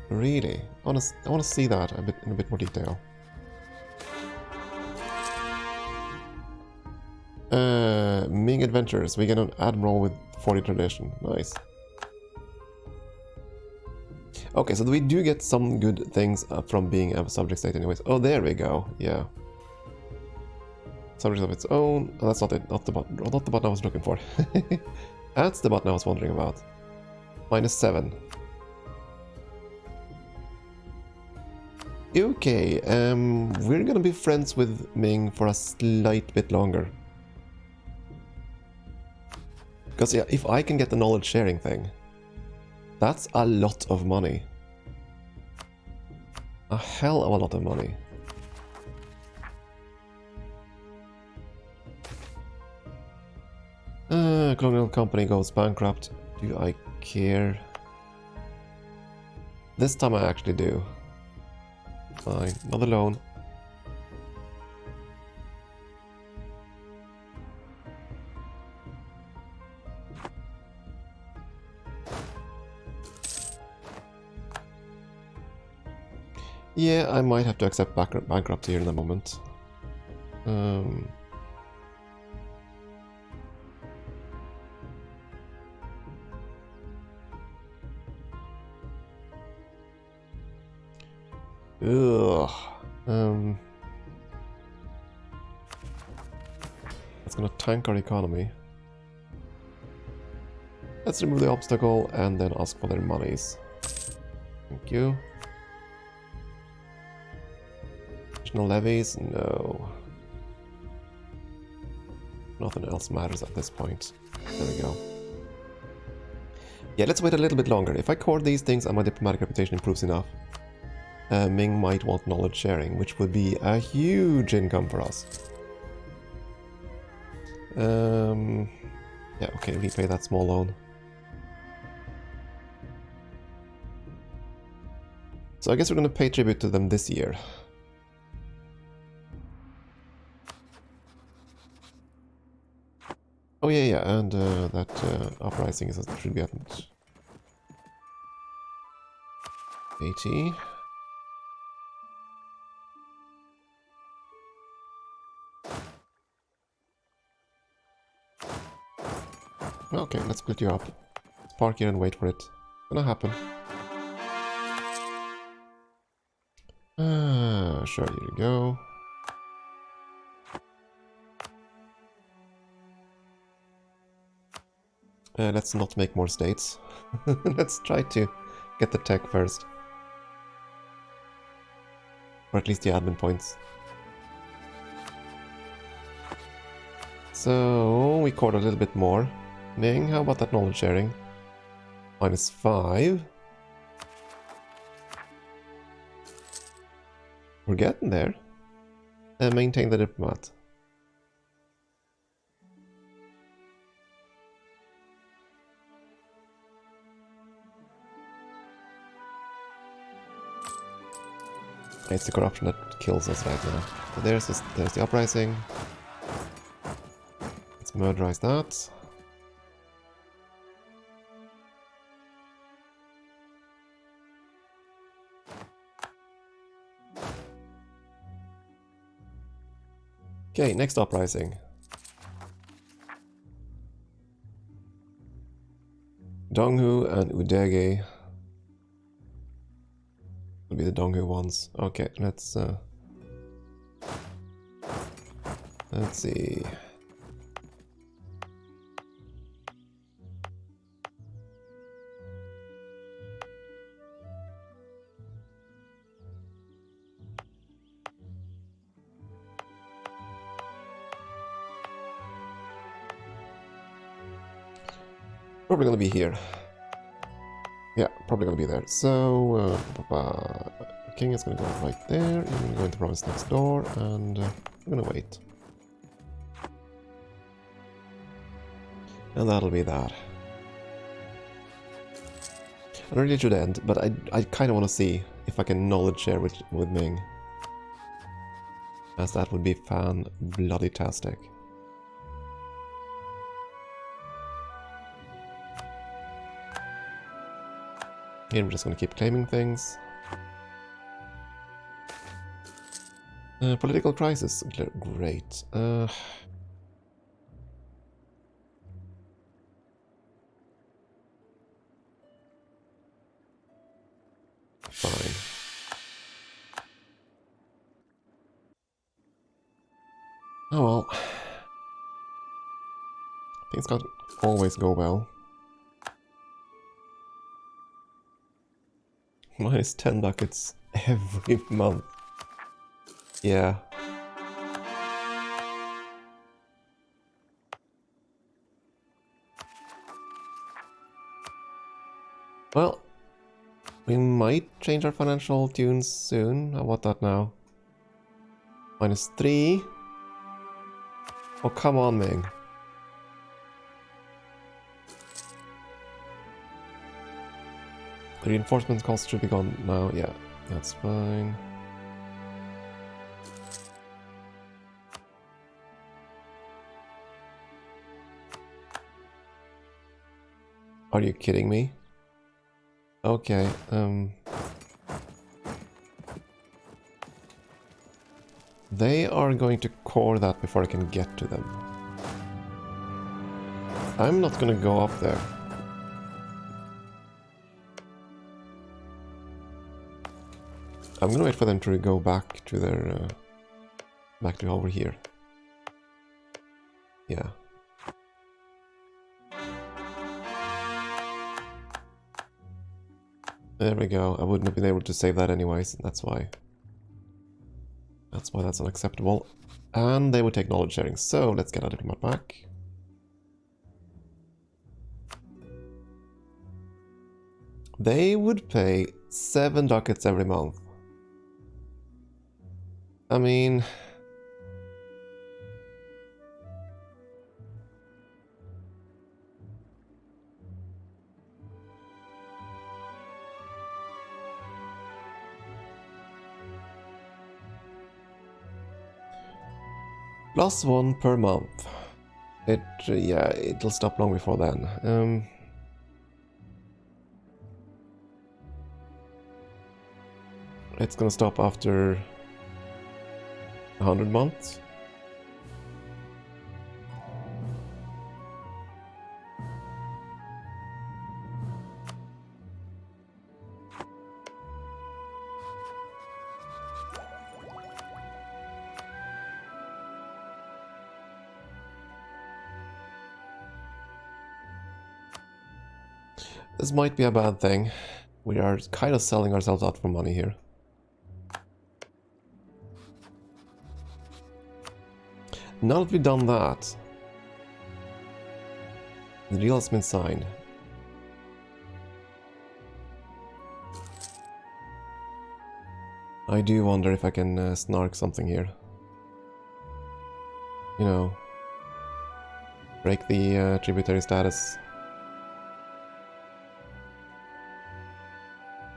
Really? I want to see that in a bit more detail. Ming Adventures. We get an admiral with 40 tradition. Nice. Okay, so we do get some good things from being a subject state anyways. Oh, there we go. Yeah. Subject of its own. Oh, that's not it. Not the button I was looking for. That's the button I was wondering about. -7. Okay, we're gonna be friends with Ming for a slight bit longer. Because yeah, if I can get the knowledge sharing thing, that's a lot of money. A hell of a lot of money. Colonial company goes bankrupt. Do I care? This time I actually do. Fine, not alone. Yeah, I might have to accept bankruptcy here in a moment. Ugh. That's gonna tank our economy. Let's remove the obstacle and then ask for their monies. Thank you. Additional levies? No. Nothing else matters at this point. There we go. Yeah, let's wait a little bit longer. If I court these things and my diplomatic reputation improves enough, Ming might want knowledge sharing, which would be a huge income for us. Yeah, okay, repay that small loan. So I guess we're gonna pay tribute to them this year. Oh yeah, and that uprising should be at 80. Okay, let's split you up. Let's park here and wait for it. It's gonna happen. Sure, here you go. Let's not make more states. Let's try to get the tech first. Or at least the admin points. So, we court a little bit more. Ming, how about that knowledge sharing? -5. We're getting there. And maintain the diplomat. It's the corruption that kills us right now. So there's the uprising. Let's murderize that. Okay, next uprising. Donghu and Udege will be the Donghu ones. Okay, let's see. Probably gonna be here. Yeah, probably gonna be there. So, the king is gonna go right there. You're gonna go into the province next door, and we're gonna wait. And that'll be that. I don't really should end, but I kind of want to see if I can knowledge share with Ming. As that would be fan-bloody-tastic. Here we're just gonna keep claiming things. Political crisis. Great. Fine. Oh well. Things can't always go well. Minus 10 ducats every month. Yeah. Well, we might change our financial tunes soon. How about that now? Minus 3. Oh, come on, Ming. The reinforcement cost should be gone now. Yeah, that's fine. Are you kidding me? Okay, they are going to core that before I can get to them. I'm not gonna go up there. I'm gonna wait for them to go back to their, back to over here. Yeah. There we go. I wouldn't have been able to save that anyways. That's why. That's why that's unacceptable. And they would take knowledge sharing. So let's get our diplomat back. They would pay 7 ducats every month. I mean... +1 per month. Yeah, it'll stop long before then. It's gonna stop after 100 months. This might be a bad thing. We are kind of selling ourselves out for money here. Now that we've done that, the deal has been signed. I do wonder if I can snark something here. You know, break the tributary status.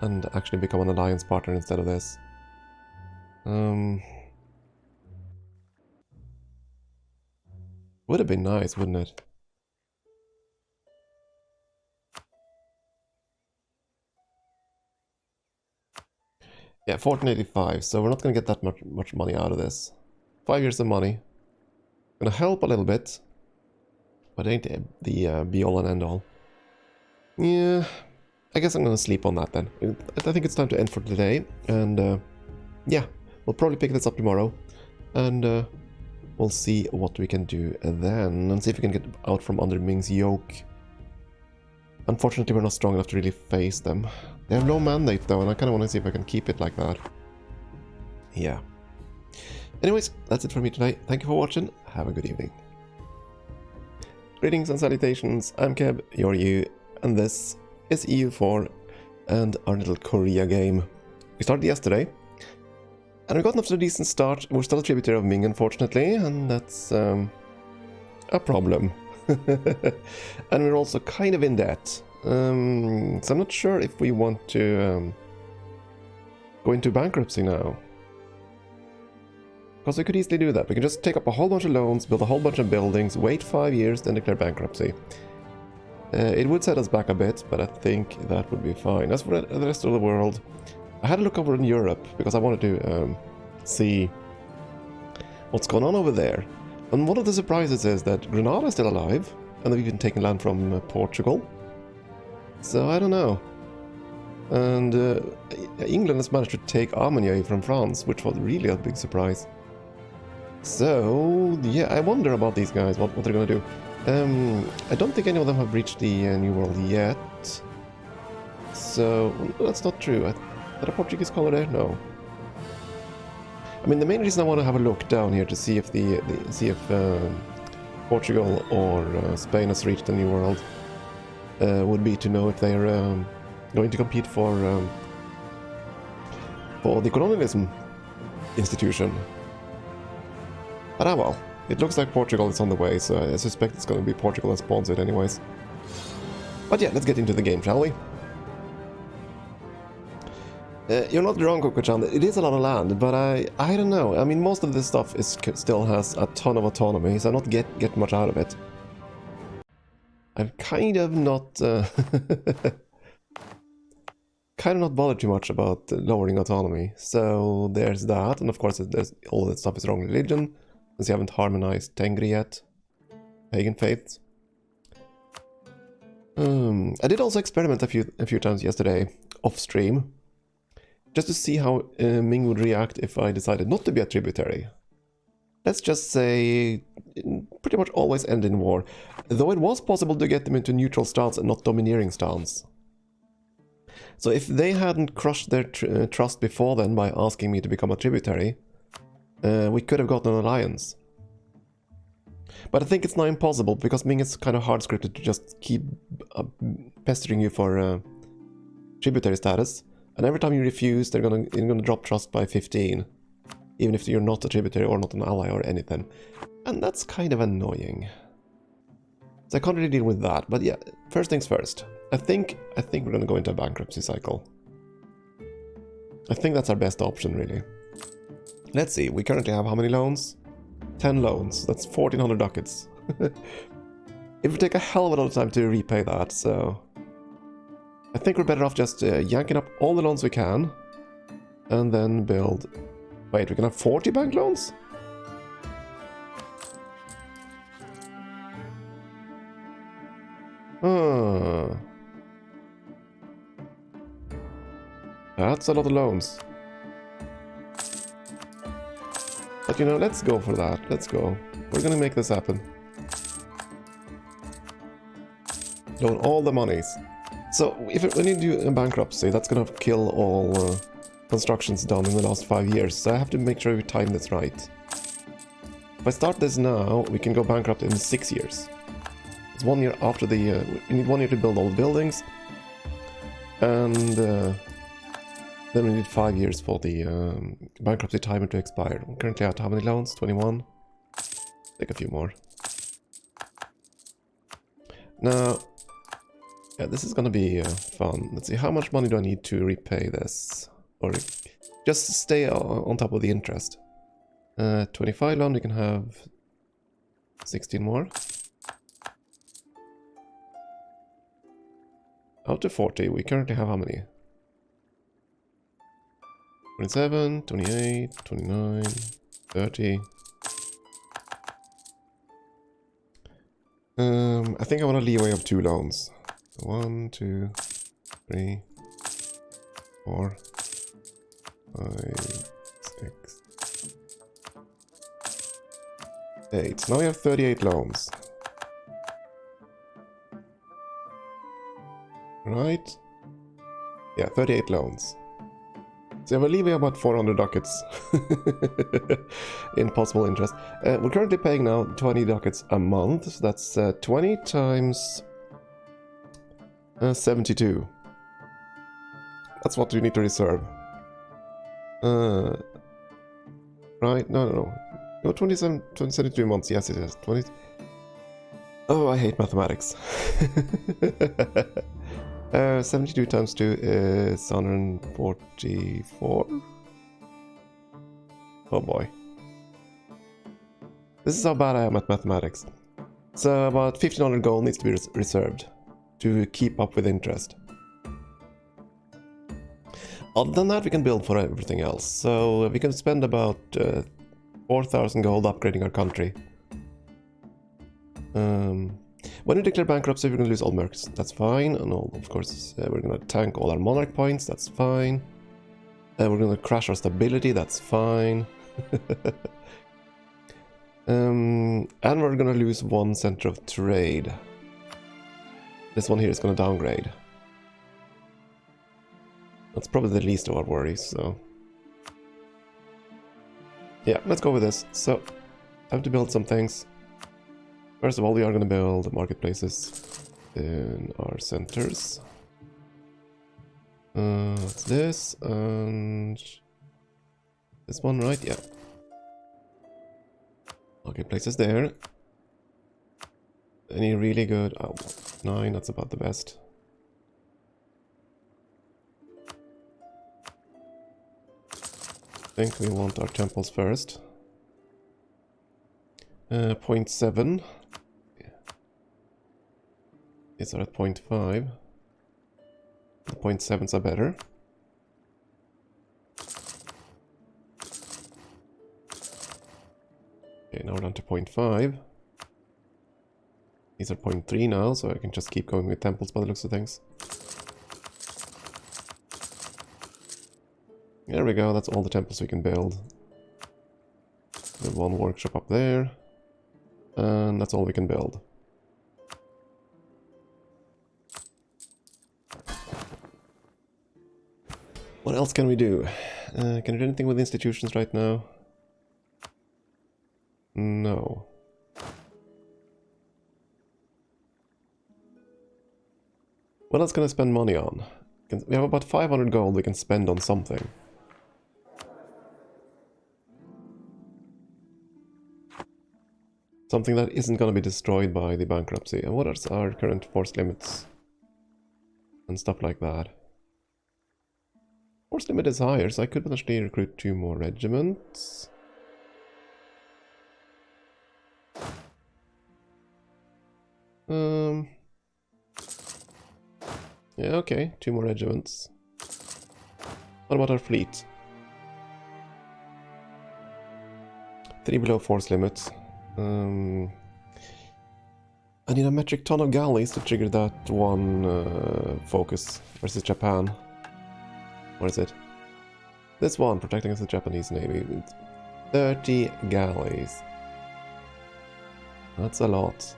And actually become an alliance partner instead of this. Would have been nice, wouldn't it? Yeah, 1485, so we're not gonna get that much money out of this. 5 years of money. Gonna help a little bit, but ain't the be-all and end-all. Yeah, I guess I'm gonna sleep on that then. I think it's time to end for today, and yeah, we'll probably pick this up tomorrow, and we'll see what we can do then, and see if we can get out from under Ming's yoke. Unfortunately, we're not strong enough to really face them. They have low mandate though, and I kind of want to see if I can keep it like that. Yeah. Anyways, that's it for me tonight. Thank you for watching. Have a good evening. Greetings and salutations. I'm Keb, you're you, and this is EU4 and our little Korea game. We started yesterday, and we got off to a decent start. We're still a tributary of Ming, unfortunately, and that's a problem. And we're also kind of in debt. So I'm not sure if we want to go into bankruptcy now. Because we could easily do that. We can just take up a whole bunch of loans, build a whole bunch of buildings, wait 5 years, then declare bankruptcy. It would set us back a bit, but I think that would be fine. As for the rest of the world, I had a look over in Europe because I wanted to see what's going on over there. And one of the surprises is that Granada is still alive, and they've even taken land from Portugal. So I don't know. And England has managed to take Armagnac from France, which was really a big surprise. So yeah, I wonder about these guys, what they're gonna do. I don't think any of them have reached the New World yet. So that's not true. Is that a Portuguese colony there? No. I mean, the main reason I want to have a look down here to see if Portugal or Spain has reached the New World would be to know if they're going to compete for the colonialism institution. But well, it looks like Portugal is on the way, so I suspect it's going to be Portugal that spawns it anyways. But yeah, let's get into the game, shall we? You're not wrong, Koko-chan, it is a lot of land, but I don't know. I mean, most of this stuff still has a ton of autonomy, so I don't get much out of it. I'm kind of not... kind of not bothered too much about lowering autonomy, so there's that, and of course there's all that stuff is wrong religion, since you haven't harmonized Tengri yet. Pagan faiths. I did also experiment a few times yesterday, off-stream, just to see how Ming would react if I decided not to be a tributary. Let's just say, pretty much always end in war, though it was possible to get them into neutral stance and not domineering stance. So if they hadn't crushed their trust before then by asking me to become a tributary, we could have gotten an alliance. But I think it's now impossible, because Ming is kind of hard-scripted to just keep pestering you for tributary status. And every time you refuse, they're gonna drop trust by 15. Even if you're not a tributary or not an ally or anything. And that's kind of annoying. So I can't really deal with that. But yeah, first things first. I think we're gonna go into a bankruptcy cycle. I think that's our best option, really. Let's see, we currently have how many loans? 10 loans. That's 1,400 ducats. It would take a hell of a lot of time to repay that, so... I think we're better off just yanking up all the loans we can, and then build... Wait, we can have 40 bank loans? That's a lot of loans. But you know, let's go for that. Let's go. We're gonna make this happen. Loan all the monies. So, when you do a bankruptcy, that's gonna kill all constructions done in the last 5 years, so I have to make sure we time this right. If I start this now, we can go bankrupt in 6 years. It's 1 year after the... we need 1 year to build all the buildings, and then we need 5 years for the bankruptcy timer to expire. I'm currently at how many loans? 21? Take a few more. Now... yeah, this is gonna be fun. Let's see, how much money do I need to repay this? Or just stay on top of the interest. 25 loan, we can have 16 more. Out to 40, we currently have how many? 27, 28, 29, 30. I think I want a leeway of 2 loans. 1, 2, 3, 4, 5, 6, 8. So now we have 38 loans. Right? Yeah, 38 loans. So we have a leeway of about 400 ducats in possible interest. We're currently paying now 20 ducats a month, so that's 20 times 72. That's what you need to reserve. Right, no. No, 72 months, yes it is. 20... Oh, I hate mathematics. 72 times 2 is 144. Oh boy. This is how bad I am at mathematics. So about 1500 gold needs to be reserved. to keep up with interest. Other than that, we can build for everything else. So we can spend about 4,000 gold upgrading our country. When we declare bankruptcy, we're going to lose all mercs. That's fine. And of course, we're going to tank all our monarch points. That's fine. We're going to crash our stability. That's fine. And we're going to lose one center of trade. This one here is going to downgrade. That's probably the least of our worries, so... yeah, let's go with this. So, I have to build some things. First of all, we are going to build marketplaces in our centers. What's this? And... this one, right? Yeah. Marketplaces there. Any really good... oh, 9, that's about the best. I think we want our temples first. 0.7. These are at 0.5. The 0.7s are better. Okay, now we're down to 0.5. These are 0.3 now, so I can just keep going with temples by the looks of things. There we go, that's all the temples we can build. We have one workshop up there. And that's all we can build. What else can we do? Can we do anything with institutions right now? No. What else can I spend money on? We have about 500 gold we can spend on something. Something that isn't going to be destroyed by the bankruptcy. And what are our current force limits? And stuff like that. Force limit is higher, so I could potentially recruit 2 more regiments. Yeah, okay, 2 more regiments. What about our fleet? 3 below force limit. I need a metric ton of galleys to trigger that one focus versus Japan. What is it? This one, protecting against the Japanese Navy. 30 galleys. That's a lot.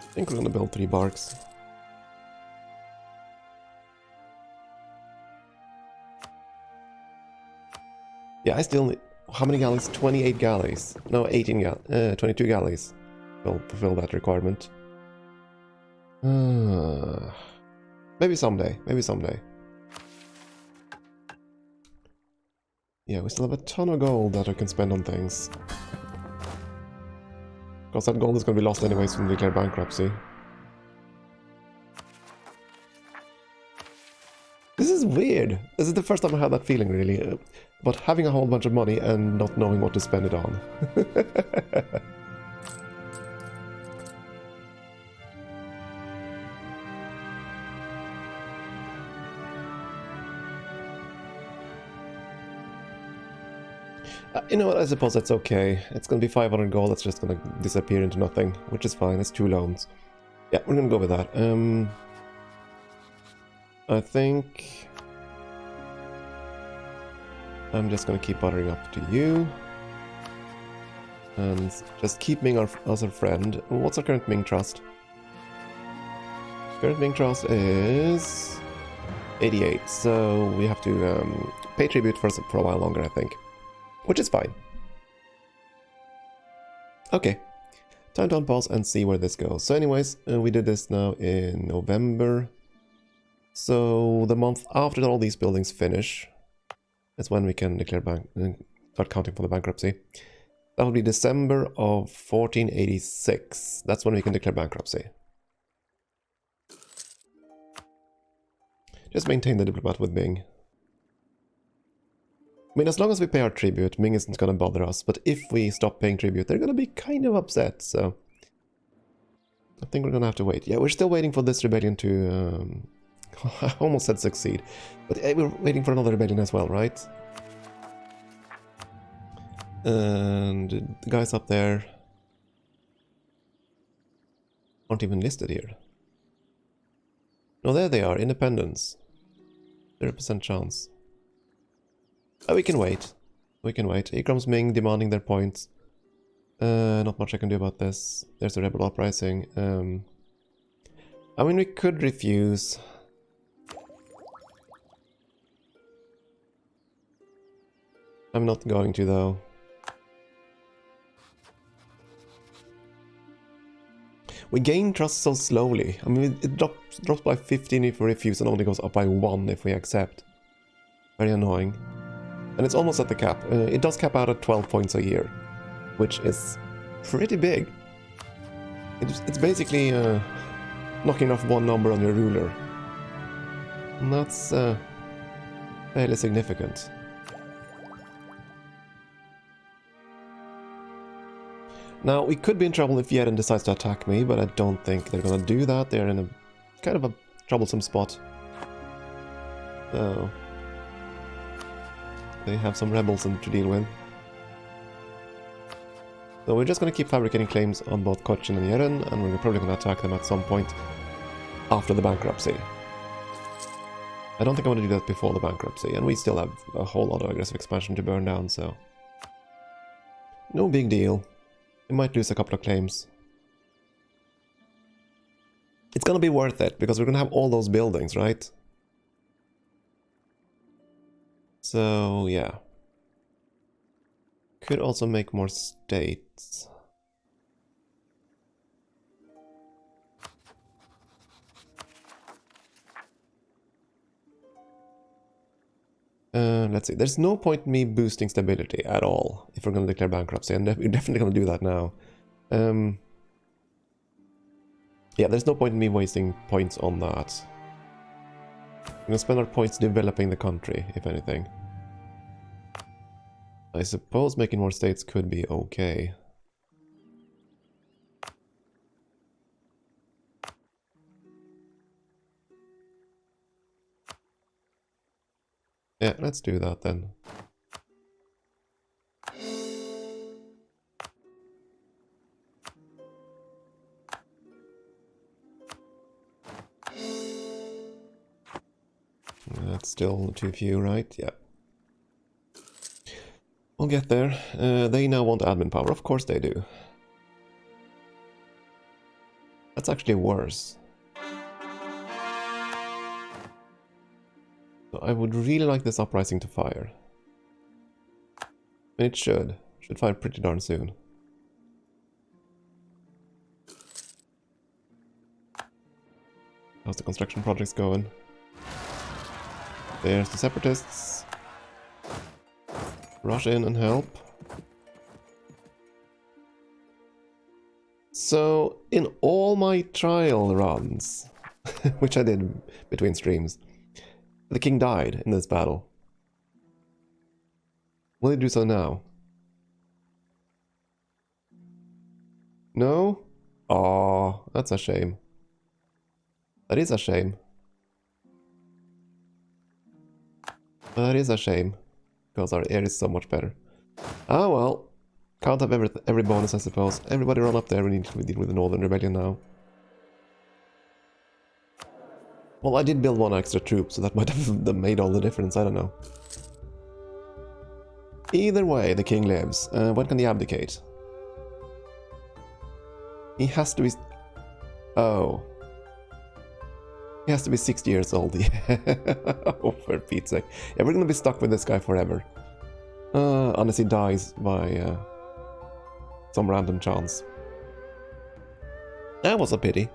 I think we're gonna build 3 barks. Yeah, I still need... how many galleys? 28 galleys. No, 22 galleys. Will fulfill that requirement. Maybe someday. Maybe someday. Yeah, we still have a ton of gold that I can spend on things. Because that gold is going to be lost anyways when we declare bankruptcy. This is weird. This is the first time I had that feeling, really. About having a whole bunch of money and not knowing what to spend it on. You know what, I suppose that's okay. It's gonna be 500 gold, that's just gonna disappear into nothing, which is fine, it's 2 loans. Yeah, we're gonna go with that. I think... I'm just gonna keep buttering up to you. And just keep Ming as our friend. What's our current Ming trust? Current Ming trust is... 88, so we have to pay tribute for a while longer, I think. Which is fine. Okay. Time to unpause and see where this goes. So anyways, we did this now in November. So the month after all these buildings finish, that's when we can declare start counting for the bankruptcy. That would be December of 1486. That's when we can declare bankruptcy. Just maintain the diplomat with Ming. I mean, as long as we pay our tribute, Ming isn't gonna bother us, but if we stop paying tribute, they're gonna be kind of upset, so... I think we're gonna have to wait. Yeah, we're still waiting for this rebellion to... I almost said succeed, but we're waiting for another rebellion as well, right? And the guys up there aren't even listed here. No, there they are, independence. 0% chance. Oh, we can wait. We can wait. Here comes Ming demanding their points. Not much I can do about this. There's a rebel uprising. I mean, we could refuse. I'm not going to, though. We gain trust so slowly. I mean, it drops by 15 if we refuse and only goes up by 1 if we accept. Very annoying. And it's almost at the cap. It does cap out at 12 points a year, which is pretty big. It's basically knocking off 1 number on your ruler. And that's fairly significant. Now, we could be in trouble if Yeren decides to attack me, but I don't think they're gonna do that. They're in a kind of a troublesome spot. So... they have some rebels to deal with. So we're just gonna keep fabricating claims on both Choson and Yeren, and we're probably gonna attack them at some point after the bankruptcy. I don't think I want to do that before the bankruptcy, and we still have a whole lot of aggressive expansion to burn down, so... no big deal. We might lose a couple of claims. It's gonna be worth it, because we're gonna have all those buildings, right? So, yeah. Could also make more states. Let's see. There's no point in me boosting stability at all if we're going to declare bankruptcy, and we're definitely going to do that now. Yeah, there's no point in me wasting points on that. We're going to spend our points developing the country, if anything. I suppose making more states could be okay. Yeah, let's do that then. That's still too few, right? Yeah. We'll get there. They now want admin power. Of course they do. That's actually worse. So I would really like this uprising to fire. And it should. Should fire pretty darn soon. How's the construction projects going? There's the separatists. Rush in and help. So, in all my trial runs, which I did between streams, the king died in this battle. Will he do so now? No? Aw, that's a shame. That is a shame. That is a shame. Because our air is so much better. Ah well. Can't have every bonus, I suppose. Everybody run up there, we need to deal with the Northern Rebellion now. Well, I did build 1 extra troop, so that might have made all the difference, I don't know. Either way, the king lives. When can he abdicate? He has to be... oh. He has to be 60 years old. Oh, for Pete's sake. Yeah, we're gonna be stuck with this guy forever. Unless he dies by some random chance. That was a pity.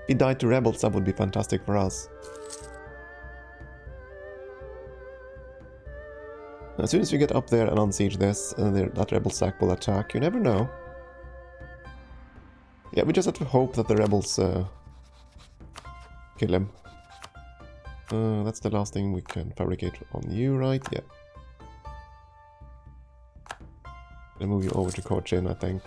If he died to rebels, that would be fantastic for us. As soon as we get up there and unsiege this, that rebel stack will attack. You never know. Yeah, we just have to hope that the rebels kill him. That's the last thing we can fabricate on you, right? Yeah. I'll move you over to court Jin, I think.